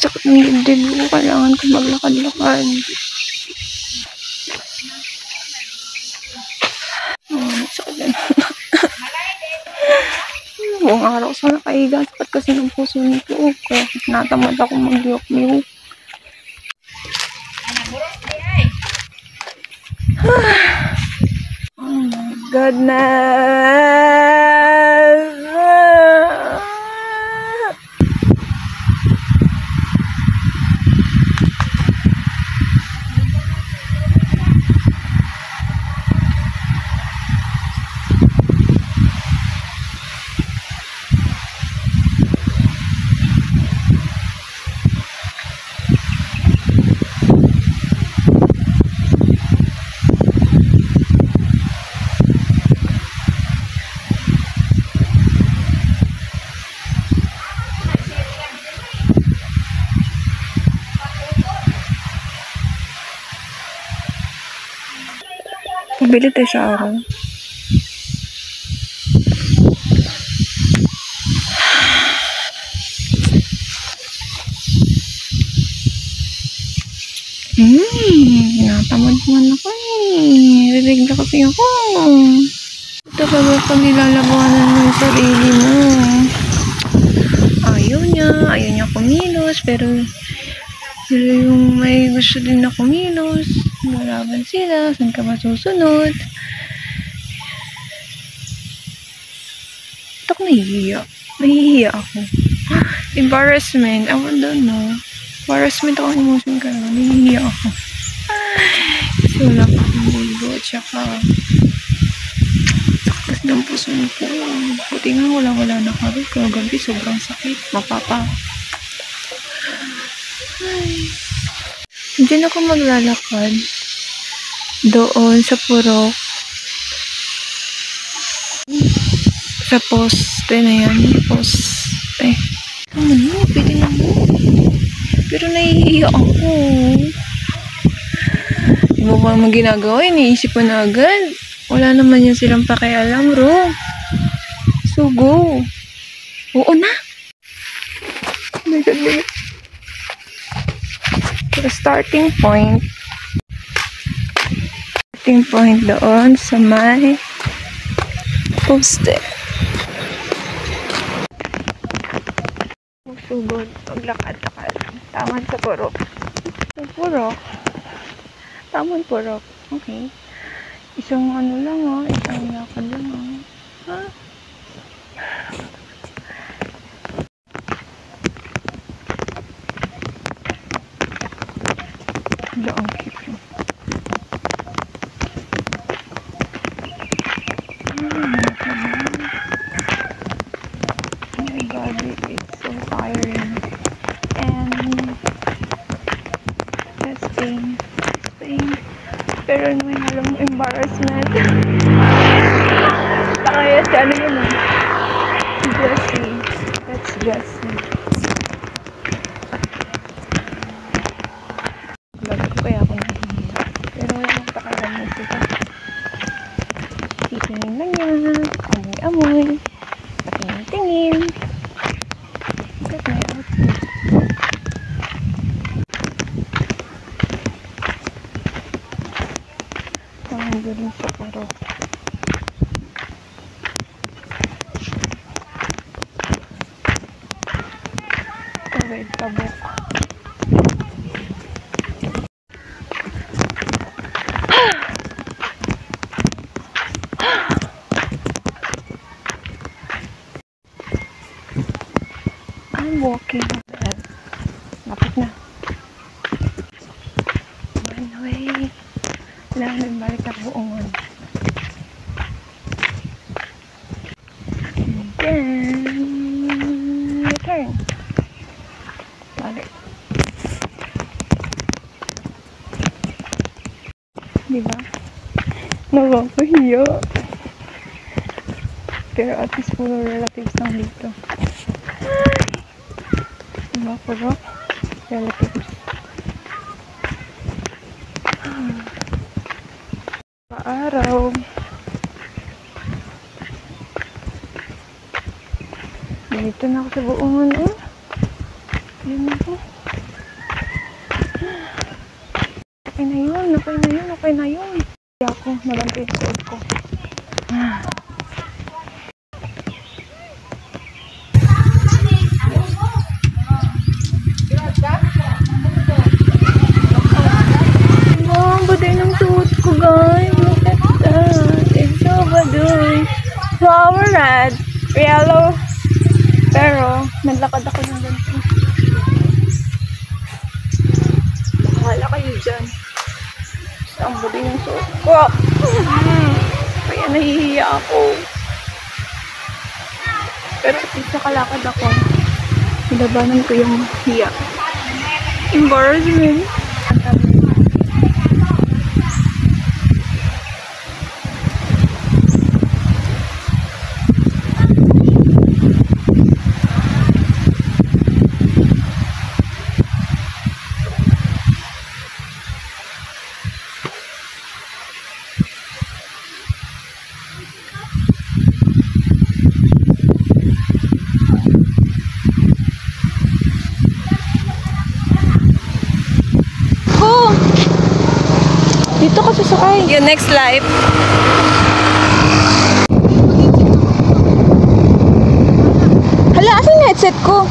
sakit ng dibdib ko. Kailangan ko maglakad-lakad. Sakit na. Buong araw sa nakahiga. Sakit kasi ng puso nito. Kaya natamad ako mag-yok-yok. Oh my goodness! Pabili tayo sa araw. Natamad naman ako eh. Nirigla kasi ako. Talaga pag nilalabanan mo yung sarili mo. Ayaw niya kumilos, pero yung may gusto din na kumilos. Lalaban sila, saan ka masusunod? Ito nahihiya ako. Embarrassment, I don't know. Embarrassment ako, emotion ka naman, nahihiya ako. Kasi wala pa akong bulbo, tsaka sakit ng puso ko. Buti nga wala na kami, kagabi sobrang sakit, mapapa. Diyan ako maglalakad doon sa purok, sa poste na yan, poste. Ano, pwede na mo, pero nahihiya ako. Di mo pa naman ginagawa, iniisip mo na agad. Wala naman yan silang pakialam, bro. So go. Oo na. Oh my God, the starting point doon sa may poste. Sugod, maglakad-lakad. Taman sa purok. Taman purok. Okay. Isang ano lang isang lakad lang ha? Ang cute. My body is so tiring. And just pain. Pero may alam mo embarrassment. Kaya siya ano yun Jessie. That's Jessie. Kaya ako nahihiya. Pero wala nang pakialam mo sila. Titingin lang niya. Amoy-amoy. Patingin-tingin. That's my outfit. Ang galing sa puro. Tabok. I'm walking up there. Lapit na. One way. Kailangan balik ang buongon. And then return. Balik. Diba? Nakakahiya. Pero at least puro relatives lang dito. Diba? Puro relatives. Araw. Dito na ako sa buongon. Yan ako. ako. Nabantay yung suot ko. Wow, baday ng suot ko, guys. Look at that. It's so baduy. Flower red. Yellow. Pero, naglakad ako ng ganito. Bahala kayo dyan. Ang baday ng suot ko. Kaya nahihiya ako. Pero at least nakalakad ako. Nilabanan ko yung hiya. Embarrassment. Dito ka sasakay. Your next life. Hala, asan yung headset ko?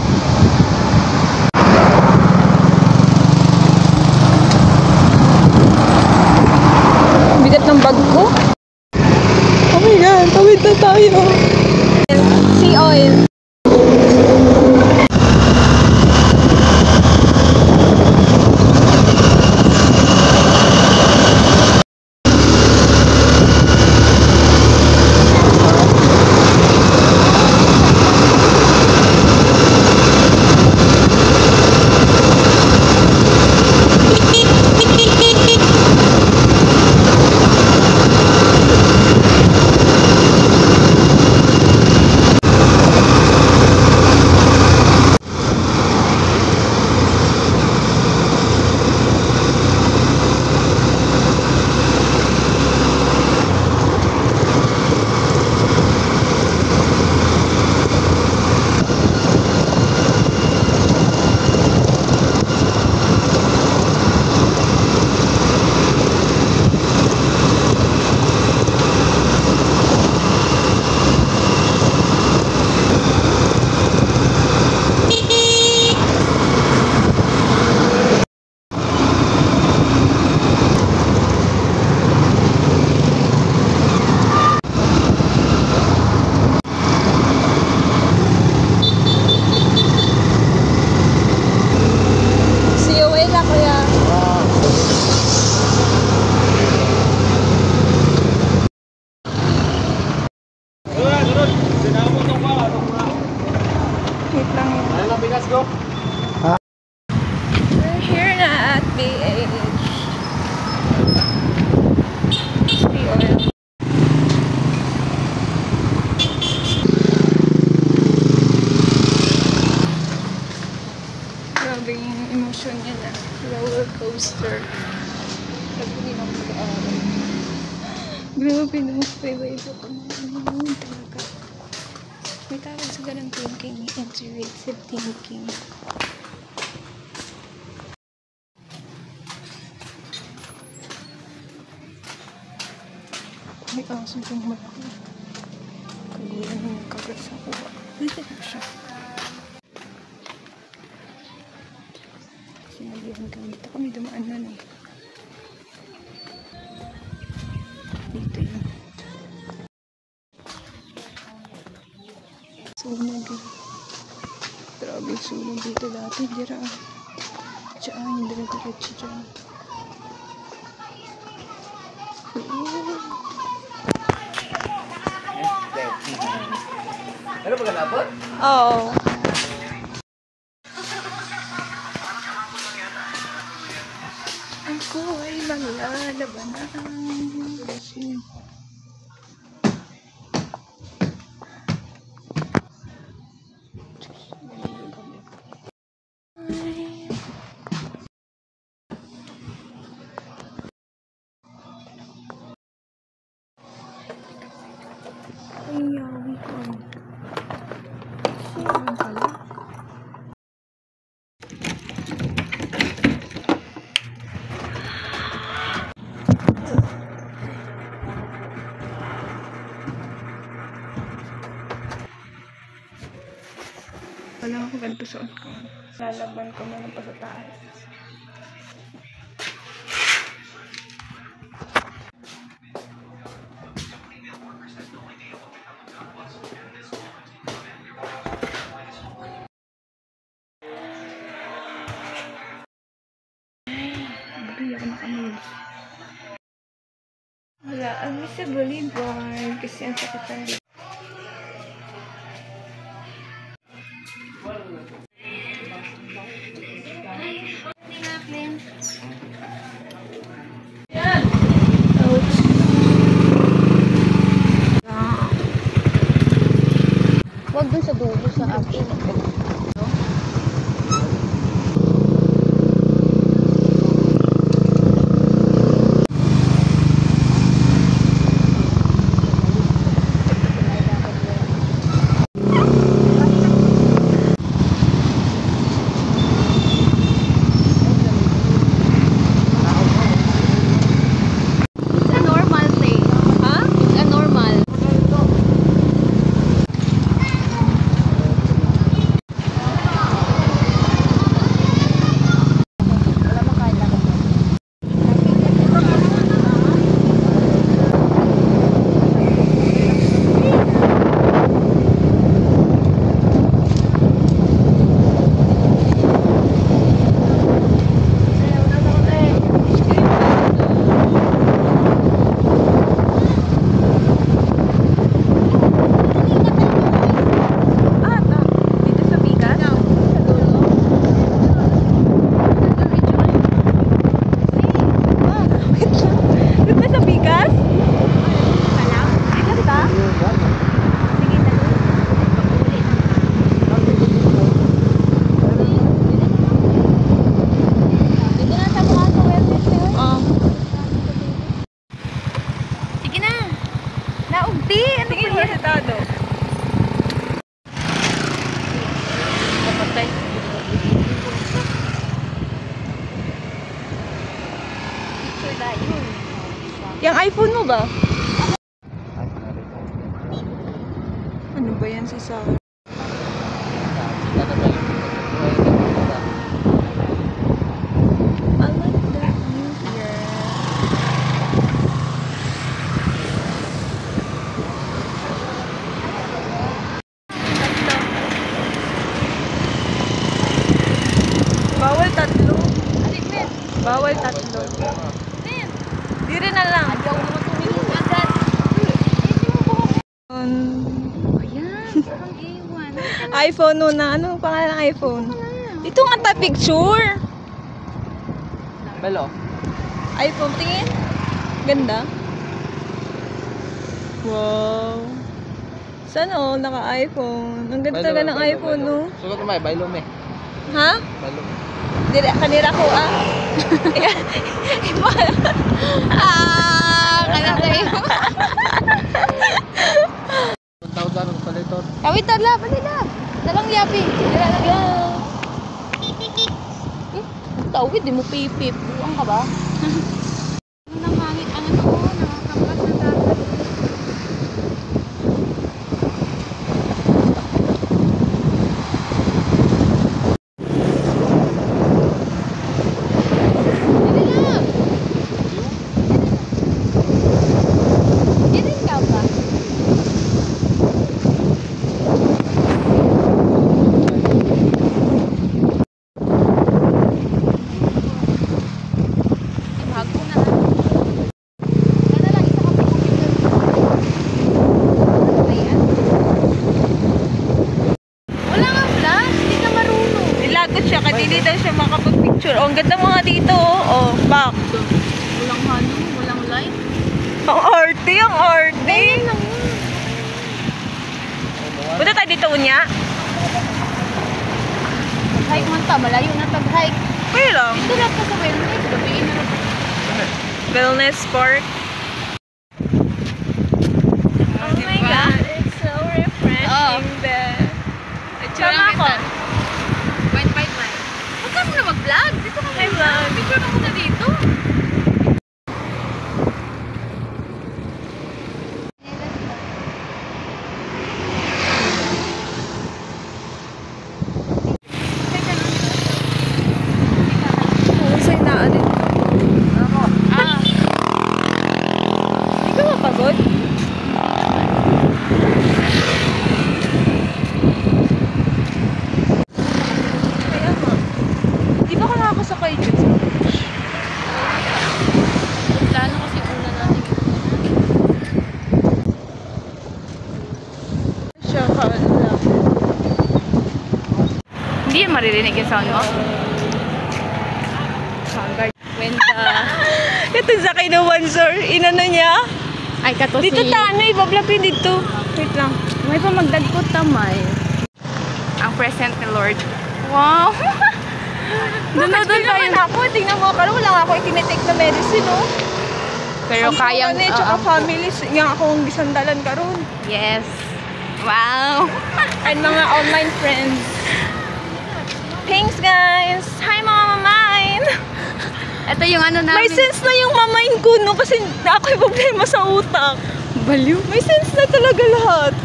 Bigat ng bag ko. Oh my God, tawid na tayo. Sea oil. We're here na at BH. Sea oil. Grabe yung emotion niya na. Roller coaster. Sabi hindi na mag-aaral. Grabe na magpaiba-iba ko na. Ano talaga. May tawag sa ganang thinking. Intuitive thinking. May aso yung malaki. Kagulan yung kagat sa kuha. Dito na siya. Sinabihan kami. Dito kami dumaan na eh. Dito yun. Sunog yun. Grabe yung sunog dito dati. Dira. Diyan. Hindi na diretso dyan. Ano ba ganapot? Oo. Ako ay maglalabanan. Ay, yawi ko. Saan pala? susuot ko. Lalaban ko muna pa sa taas. Wala, ang sa Boulevard kasi ang sakitan dito. Huwag dun sa dulo sa akin. Yung iPhone mo ba? Ano ba yan si Sarah? Bawal tatlo. Bawal tatlo. Di rin na lang. iPhone no na. Ano pangalan ng iPhone? Dito nga ta picture. Belo. iPhone tingin. Ganda. Wow. Sana oh, naka-iPhone. Ang ganda talaga ng iPhone no. Sugot mo baylo me. Ha? Baylo. Dili kanira ko ah. Kana tayo. Tawag daw ng paliton. Kawit tala, pali na. Dalang yapi. Dila lang ya. Tawid di mo pipip. Buang ka ba? Nang hangit ano to, nakakabas na dapat. Dili daw siya makapag-picture. Oh, ang ganda mga dito. Oh, back. Walang hano, walang light. Ang arty, ang arty. Punta tayo dito, unya. Hike man ta, malayo na tag-hike. Kaya lang. Ito lang pa sa wellness, gabiin na lang. Wellness Park. Oh my God, it's so refreshing there. Sama ako. Wait, man. Huwag ka muna mag-vlog. Dito ka muna. vlog. Picture ka muna dito. Hindi maririnig yung sound mo. Ito sa kinuwan, sir. Inano niya? Ay, kato Dito si... ta, ano, ibablapin dito. Wait lang. May pa magdagkot tamay. Ang present ni Lord. Wow! Doon tayo. Ako, tingnan mo, karon wala ako itinitake na medicine, no? Pero kayang... tsaka families, nga akong gisandalan karon. Yes. Wow! And mga online friends. Thanks, guys! Hi, mga mamain! Ito yung ano namin. May sense na yung mamain ko, no? Kasi ako'y problema sa utak. Baliw. May sense na talaga lahat.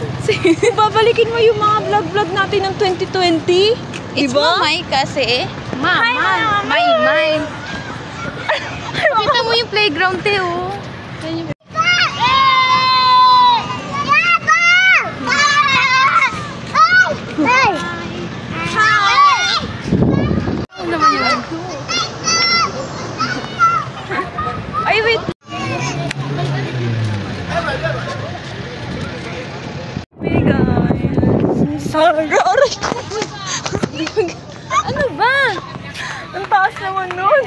Babalikin mo yung mga vlog-vlog natin ng 2020. It's Diba? mamay kasi. Hi, Mama. May. Kita mo yung playground, te, oh. Yan yung... Ano naman yun? Ay, wait. Hey, guys. Sorry. Aray ko. Ano ba? Ang taas naman nun.